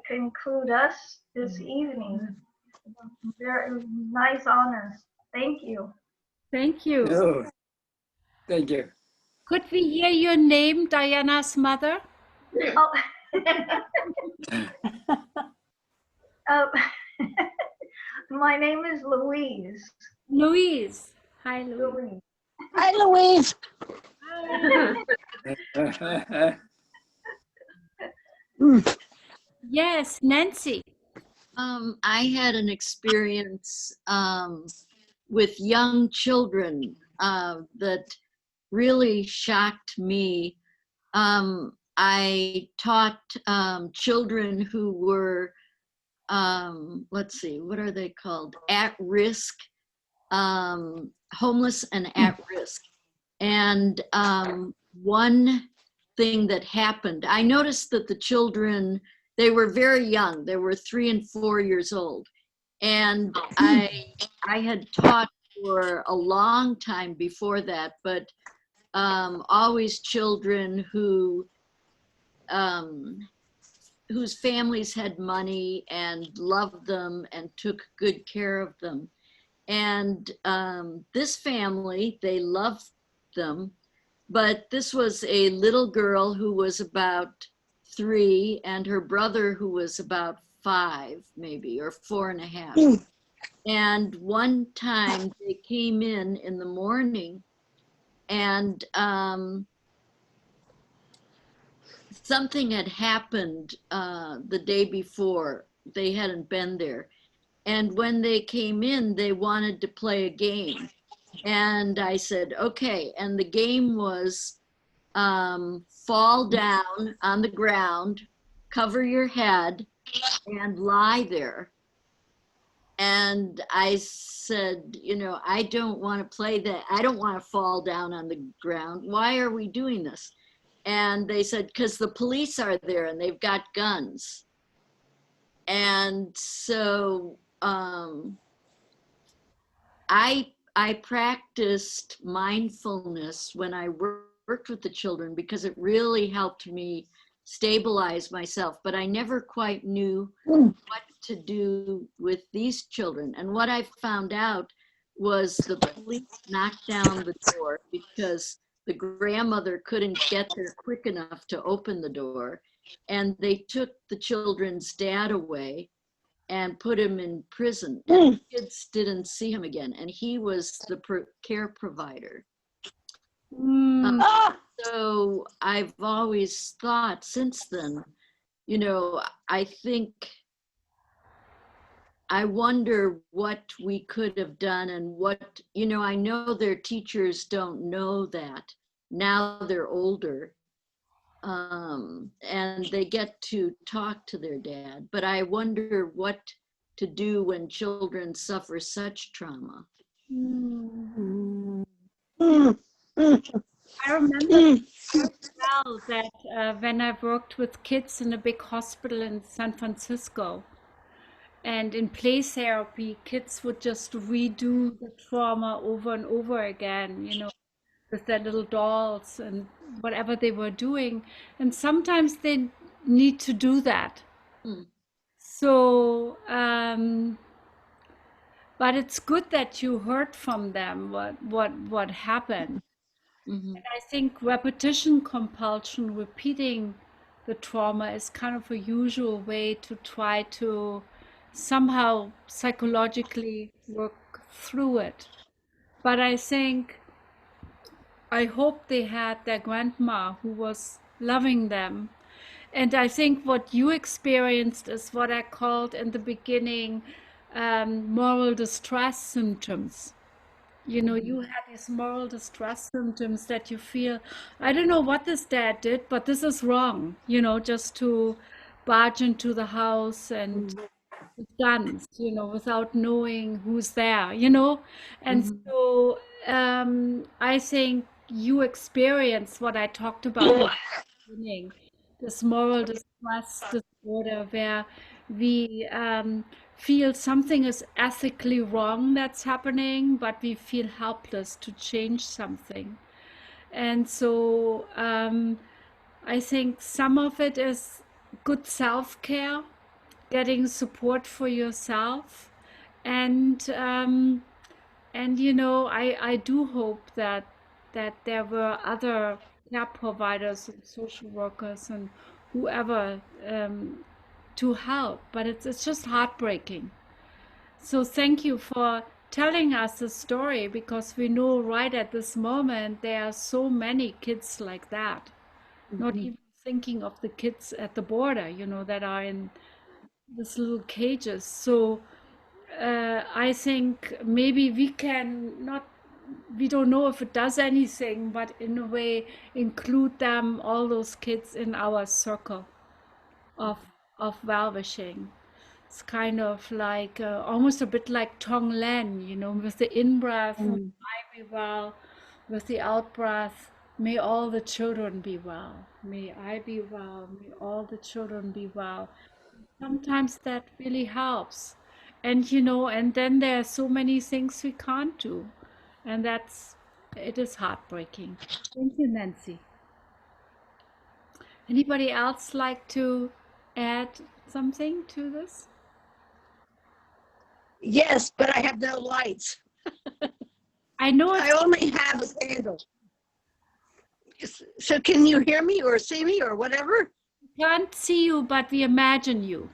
conclude us this evening. Very nice honor. Thank you. Thank you. Oh, thank you. Could we hear your name, Diana's mother? Oh. My name is Louise. Louise. Hi, Louise. Louise. Hi, Louise. Yes, Nancy. I had an experience with young children that really shocked me. I taught children who were, let's see, what are they called? At risk, homeless and at risk. And one thing that happened, I noticed that the children, they were very young. They were 3 and 4 years old. And I had taught for a long time before that, but always children who whose families had money and loved them and took good care of them. And this family, they loved them, but this was a little girl who was about 3 and her brother who was about 5 maybe, or 4.5. And one time they came in the morning and something had happened the day before. They hadn't been there. And when they came in, they wanted to play a game. And I said, okay. And the game was fall down on the ground, cover your head, and lie there. And I said, you know, I don't want to play that. I don't want to fall down on the ground. Why are we doing this? And they said, because the police are there and they've got guns. And so I practiced mindfulness when I worked with the children because it really helped me stabilize myself, but I never quite knew what to do with these children. And what I found out was the police knocked down the door because the grandmother couldn't get there quick enough to open the door. And they took the children's dad away and put him in prison. And the kids didn't see him again. And he was the care provider. So I've always thought since then, you know, I wonder what we could have done and what, you know, I know their teachers don't know that. Now they're older and they get to talk to their dad. But I wonder what to do when children suffer such trauma. I remember well that when I worked with kids in a big hospital in San Francisco, and in play therapy, kids would just redo the trauma over and over again, you know, with their little dolls and whatever they were doing. And sometimes they need to do that. So, but it's good that you heard from them what happened. And I think repetition compulsion, repeating the trauma, is kind of a usual way to try to somehow psychologically work through it. But I think I hope they had their grandma who was loving them. And I think what you experienced is what I called in the beginning moral distress symptoms. You know, you had these moral distress symptoms that you feel, I don't know what this dad did, but this is wrong, you know, just to barge into the house and with guns, you know, without knowing who's there, you know. And so I think you experience what I talked about in the beginning, this moral distress disorder where we feel something is ethically wrong that's happening, but we feel helpless to change something. And so I think some of it is good self-care, getting support for yourself, and you know, I do hope that there were other care providers and social workers and whoever to help, but it's just heartbreaking. So thank you for telling us the story, because we know right at this moment there are so many kids like that, not even thinking of the kids at the border, you know, that are in these little cages. So I think maybe we can not, we don't know if it does anything, but in a way include them, all those kids, in our circle of well-wishing. It's kind of like almost a bit like Tong Len, you know, with the in-breath, may I be well, with the out-breath, may all the children be well, may I be well, may all the children be well. Sometimes that really helps. And you know, and then there are so many things we can't do. And it is heartbreaking. Thank you, Nancy. Anybody else like to add something to this? Yes, but I have no lights. I know I it's, only have a candle. So can you hear me or see me or whatever? can't see you, but we imagine you.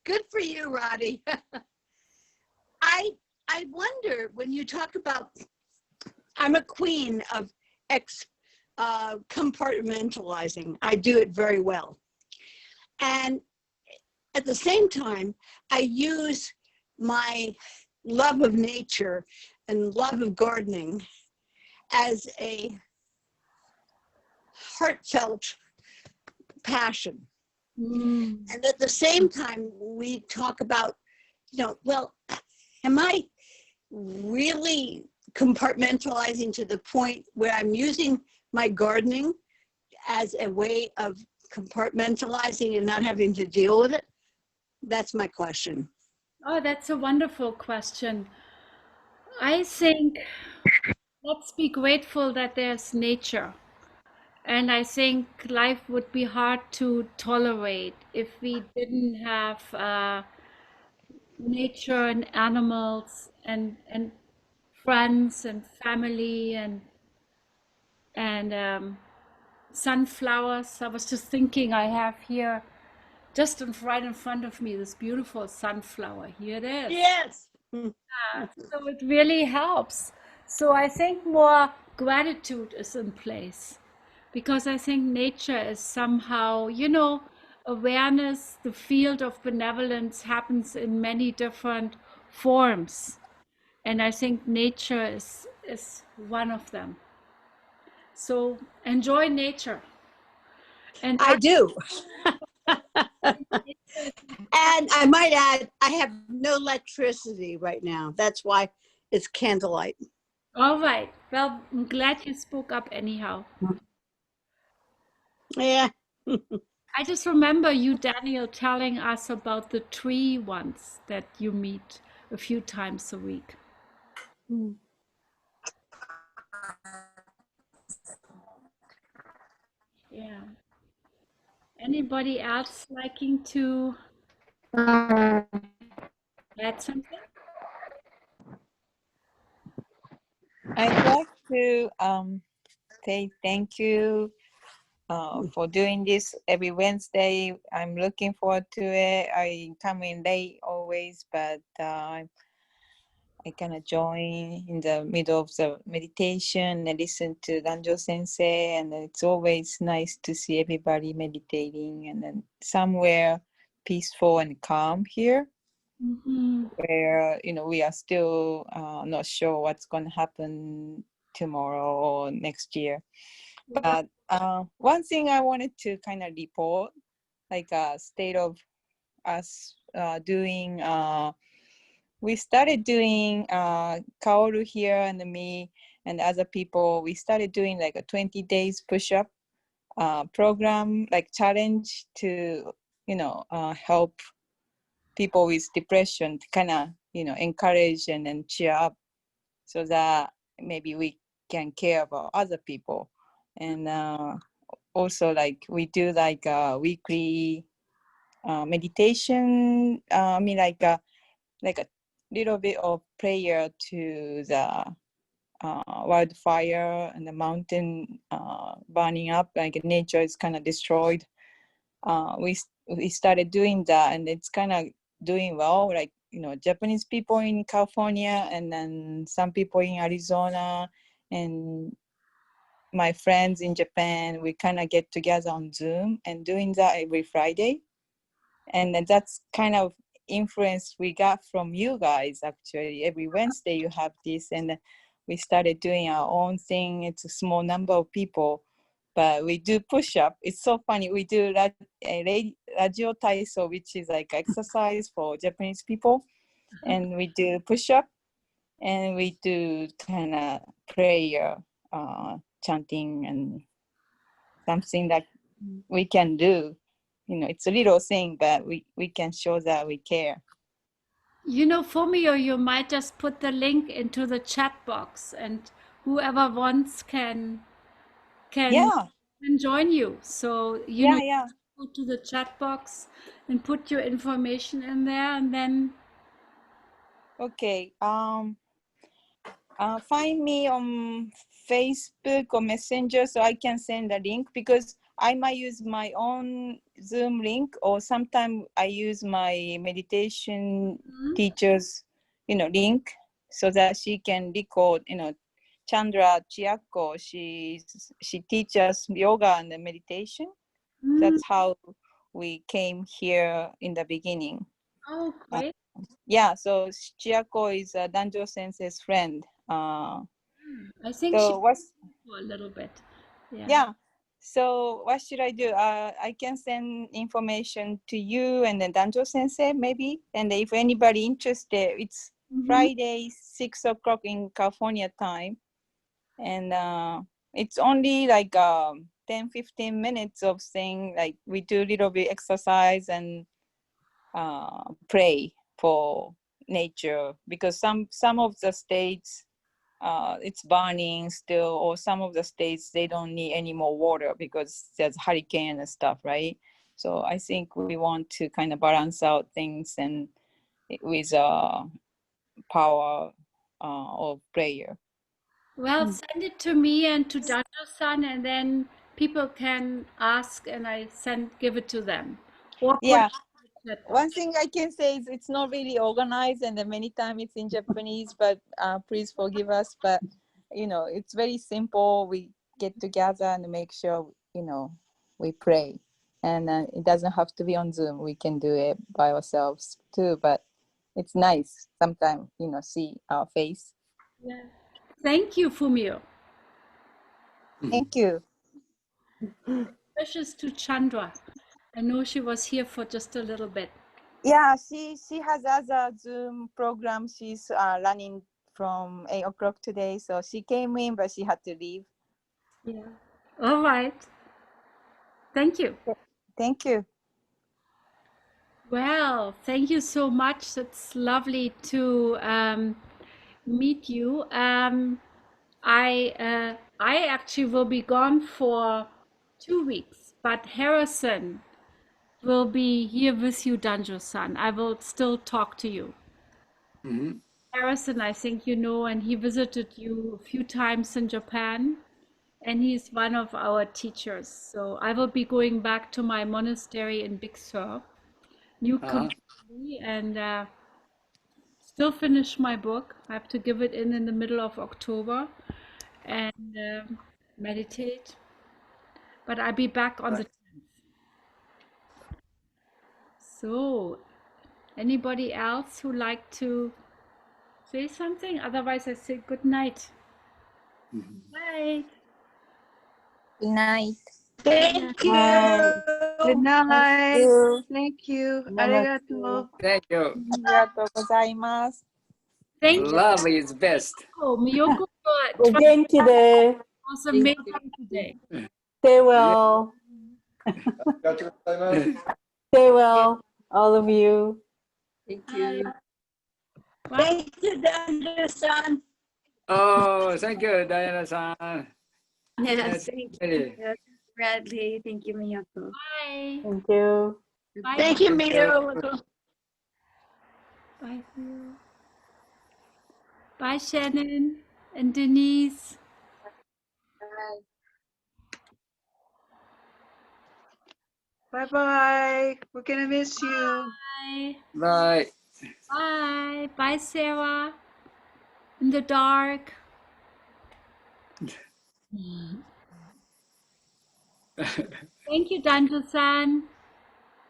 Good for you, Roddy. I wonder when you talk about, I'm a queen of compartmentalizing. I do it very well. And at the same time, I use my love of nature and love of gardening as a heartfelt passion. And at the same time, we talk about, you know, well, am I really compartmentalizing to the point where I'm using my gardening as a way of compartmentalizing and not having to deal with it? That's my question. Oh, that's a wonderful question. I think let's be grateful that there's nature. And I think life would be hard to tolerate if we didn't have nature and animals and friends and family and sunflowers. I was just thinking, I have here just right in front of me this beautiful sunflower. Here it is. Yes. So it really helps. So I think more gratitude is in place, because I think nature is somehow, you know, awareness, the field of benevolence happens in many different forms. And I think nature is one of them. So enjoy nature. And I do. And I might add, I have no electricity right now. That's why it's candlelight. all right. Well, I'm glad you spoke up anyhow. Yeah. I just remember you, Daniel, telling us about the tree once that you meet a few times a week. Yeah. Anybody else liking to add something? I'd like to say thank you for doing this every Wednesday. I'm looking forward to it. I come in late always, but I kind of join in the middle of the meditation and listen to Danjo Sensei, and it's always nice to see everybody meditating and then somewhere peaceful and calm here, where we are still not sure what's going to happen tomorrow or next year. But one thing I wanted to kind of report, like a state of us doing. We started doing Kaoru here and me and other people. We started doing like a 20 days push-up program, like challenge to help people with depression, to kind of encourage and then cheer up, so that maybe we can care about other people. And also like we do like a weekly meditation. I mean like a little bit of prayer to the wildfire and the mountain burning up, like nature is kind of destroyed. We started doing that, and it's kind of doing well. Like Japanese people in California, and then some people in Arizona, and my friends in Japan. We kind of get together on Zoom and doing that every Friday, and that's kind of influence we got from you guys. Actually, every Wednesday you have this, and we started doing our own thing. It's a small number of people, but we do push up. It's so funny. We do radio taiso, which is like exercise for Japanese people, and we do push up, and we do kind of prayer, chanting, and something that we can do. It's a little thing, but we can show that we care. Fumio, you might just put the link into the chat box, and whoever wants can join you. So go to the chat box and put your information in there, and then okay. Find me on Facebook or Messenger so I can send a link, because I might use my own Zoom link, or sometimes I use my meditation teacher's, link, so that she can record. Chandra Chiako, she teaches yoga and the meditation. That's how we came here in the beginning. Oh, great. So Chiako is Danjo Sensei's friend. I think so for a little bit. So what should I do? I can send information to you and then Danjo Sensei maybe. And if anybody interested, it's Friday, 6 o'clock in California time. And it's only like 10-15 minutes of saying, like we do a little bit exercise and pray for nature, because some of the states it's burning still, or some of the states they don't need any more water because there's hurricane and stuff, right? So I think we want to kind of balance out things and with power of prayer. Well, send it to me and to Danjo-san, and then people can ask, and I give it to them. Or one thing I can say is it's not really organized, and then many times it's in Japanese, but please forgive us. But it's very simple. We get together and make sure we pray, and it doesn't have to be on Zoom. We can do it by ourselves too. But it's nice sometimes see our face. Yeah. Thank you, Fumio. Thank you. Wishes to Chandra. I know she was here for just a little bit. Yeah, she has other Zoom program. She's running from 8 o'clock today, so she came in, but she had to leave. Yeah. All right. Thank you. Thank you. Well, thank you so much. It's lovely to meet you. I actually will be gone for 2 weeks, but Harrison will be here with you, Danjo-san. I will still talk to you. Harrison, I think you know, and he visited you a few times in Japan, and he's one of our teachers. So I will be going back to my monastery in Big Sur, new community, and still finish my book. I have to give it in the middle of October and meditate. But I'll be back on the 10th. So, anybody else who like to say something? Otherwise, I say good night. Bye. Good night. Thank you. Good night. you. Thank you. Namaste. Arigato. Thank you. ありがとうございます。 Thank you. Love is best. Miyoko, We're it genki de. was amazing today. Stay well. Stay well, all of you. Thank you. Thank you, Danjo-san. Oh, thank you, Diana-san. Yes, Yes, thank really. you, Bradley. Thank you, Miyako. Bye. Thank you. Bye. Thank you, Thank you. Miyako. Bye, Theo. Bye, Shannon and Denise. Bye-bye. We're gonna miss you. Bye. Bye. Bye. Bye, Sarah. In the dark. Thank you, Danjo-san.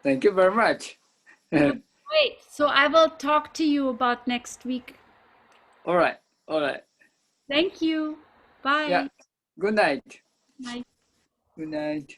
Thank you very much. Wait, so I will talk to you about next week. All right. All right. Thank you. Bye. Yeah. Good night. Bye. Good night.